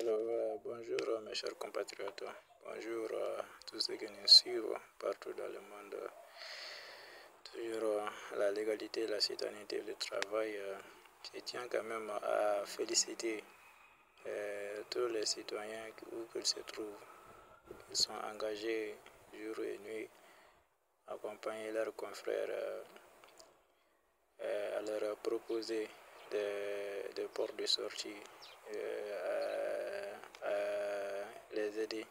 Bonjour mes chers compatriotes, bonjour à tous ceux qui nous suivent partout dans le monde. Toujours la légalité, la citoyenneté, le travail. Je tiens quand même à féliciter tous les citoyens où qu'ils se trouvent. Ils sont engagés jour et nuit à accompagner leurs confrères, à leur proposer des portes de sortie, à les aider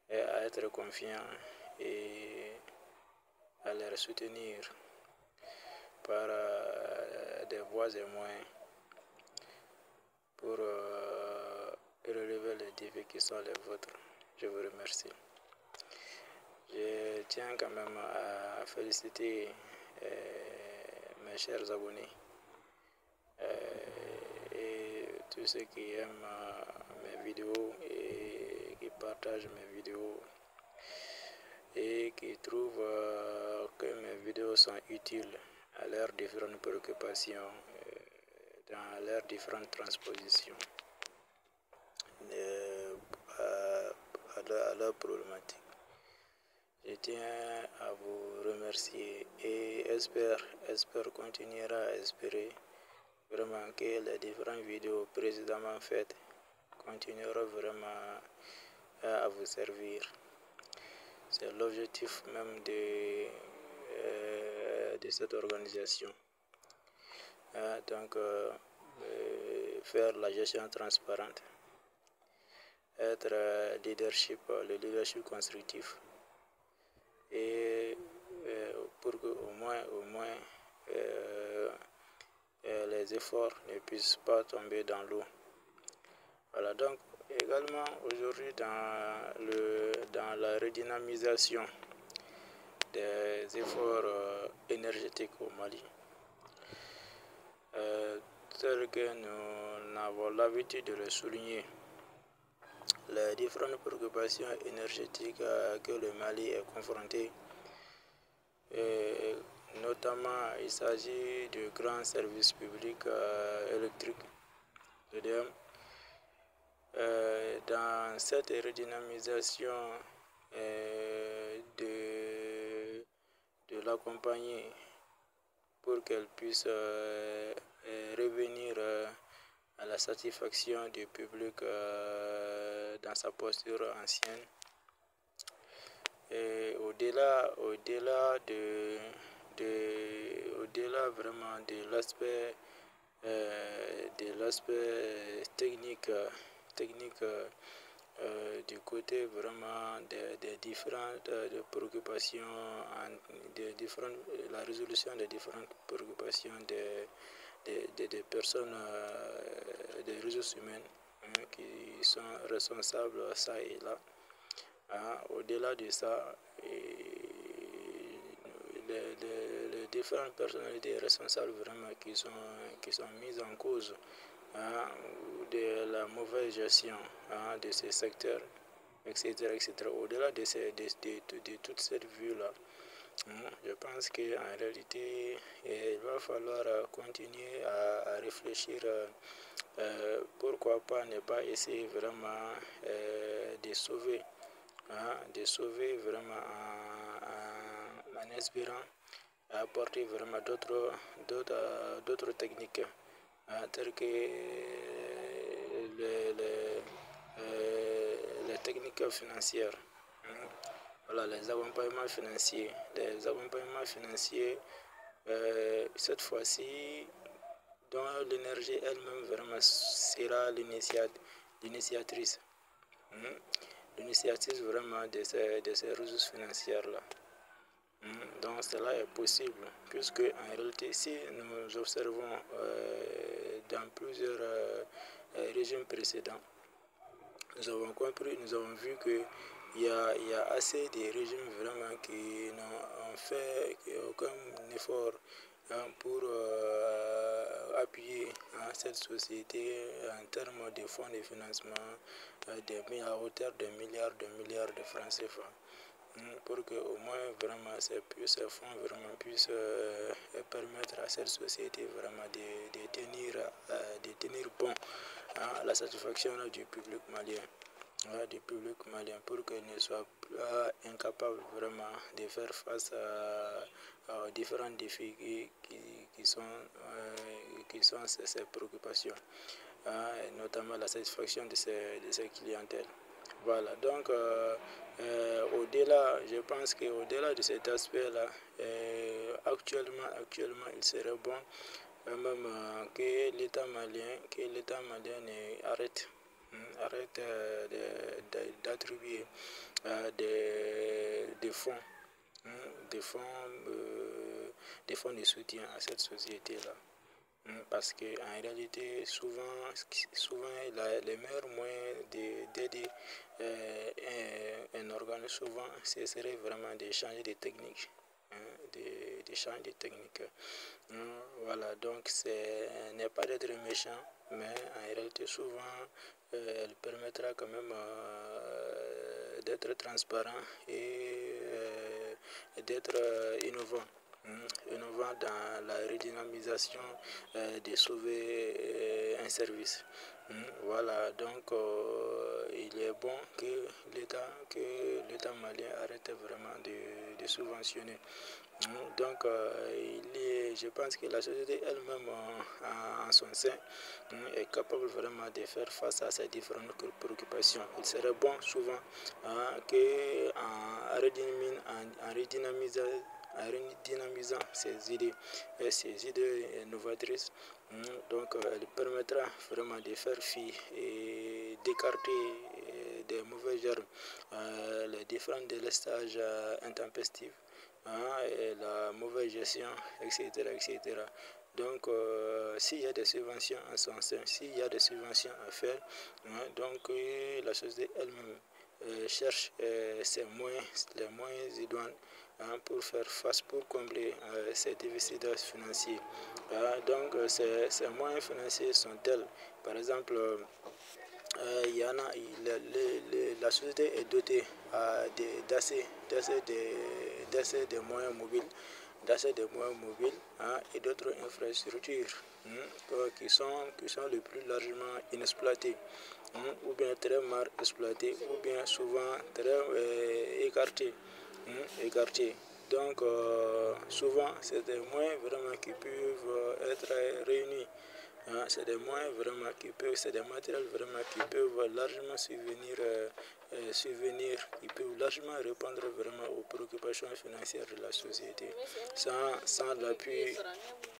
et à être confiants et à les soutenir par des voies et moyens pour relever les défis qui sont les vôtres. Je vous remercie. Je tiens quand même à féliciter mes chers abonnés et tous ceux qui aiment mes vidéos et qui partagent mes vidéos et qui trouvent que mes vidéos sont utiles à leurs différentes préoccupations, dans leurs différentes transpositions à leurs problématiques. Je tiens à vous remercier et espère continuera à espérer vraiment que les différentes vidéos précédemment faites continueront vraiment à vous servir. C'est l'objectif même de cette organisation. Donc, faire la gestion transparente, être le leadership constructif, et pour que au moins les efforts ne puissent pas tomber dans l'eau. Voilà, donc également aujourd'hui dans la redynamisation des efforts énergétiques au Mali, tel que nous avons l'habitude de le souligner, les différentes préoccupations énergétiques que le Mali est confronté. Notamment, il s'agit de grands services publics électriques, EDM. Dans cette redynamisation de l'accompagner pour qu'elle puisse revenir à la satisfaction du public dans sa posture ancienne. Et au-delà vraiment de l'aspect technique du côté vraiment des différentes préoccupations, la résolution des différentes préoccupations des personnes, des ressources humaines qui sont responsables ça et là. Au-delà de ça, les différentes personnalités responsables vraiment qui sont mises en cause de la mauvaise gestion de ces secteurs, etc. Au-delà de toute cette vue-là, je pense qu'en réalité, il va falloir continuer à réfléchir. Pourquoi pas ne pas essayer vraiment de sauver vraiment en espérant apporter vraiment d'autres techniques telles que les techniques financières. Voilà, les accompagnements financiers. Cette fois-ci, dont l'énergie elle-même vraiment sera l'initiatrice. L'initiative vraiment de ces ressources financières-là. Donc cela est possible, puisque en réalité, si nous observons dans plusieurs régimes précédents, nous avons vu qu'il y a assez de régimes vraiment qui n'ont fait aucun effort pour appuyer cette société en termes de fonds de financement à hauteur de milliards de francs CFA. pour que au moins vraiment ces fonds vraiment puissent permettre à cette société vraiment de tenir bon à la satisfaction du public malien. Pour qu'elle ne soit pas incapable vraiment de faire face aux différents défis qui sont ses préoccupations, notamment la satisfaction de ses clientèles. Voilà, donc au-delà, je pense qu'au-delà de cet aspect-là, actuellement, il serait bon même que l'État malien arrête d'attribuer des fonds, des fonds, des fonds de soutien à cette société-là. Parce qu'en réalité, souvent les meilleurs moyens d'aider un organe, souvent, ce serait vraiment d'échanger des techniques. D'échanger des techniques. Voilà, donc ce n'est pas d'être méchant, mais en réalité, souvent, elle permettra quand même d'être transparent et d'être innovant. Innovant dans la redynamisation de sauver un service. Voilà, donc il est bon que l'État malien arrête vraiment de subventionner. Donc je pense que la société elle-même en son sein est capable vraiment de faire face à ces différentes préoccupations. Il serait bon souvent qu'en redynamisant ces idées novatrices, donc elle permettra vraiment de faire fi et d'écarter des mauvais germes, les différents délestages intempestifs, et la mauvaise gestion, etc. Donc, s'il y a des subventions en son sein, s'il y a des subventions à faire, donc la société elle-même cherche les moyens idoines pour faire face, pour combler ces déficits financiers. Donc, ces moyens financiers sont tels, par exemple, il y en a, la société est dotée d'assez de moyens mobiles, et d'autres infrastructures qui sont le plus largement inexploitées, ou bien très mal exploitées, ou bien souvent très écartées. Donc, souvent, c'est des moyens vraiment qui peuvent être réunis. C'est des moyens vraiment c'est des matériels vraiment qui peuvent largement qui peuvent largement répondre vraiment aux préoccupations financières de la société, sans l'appui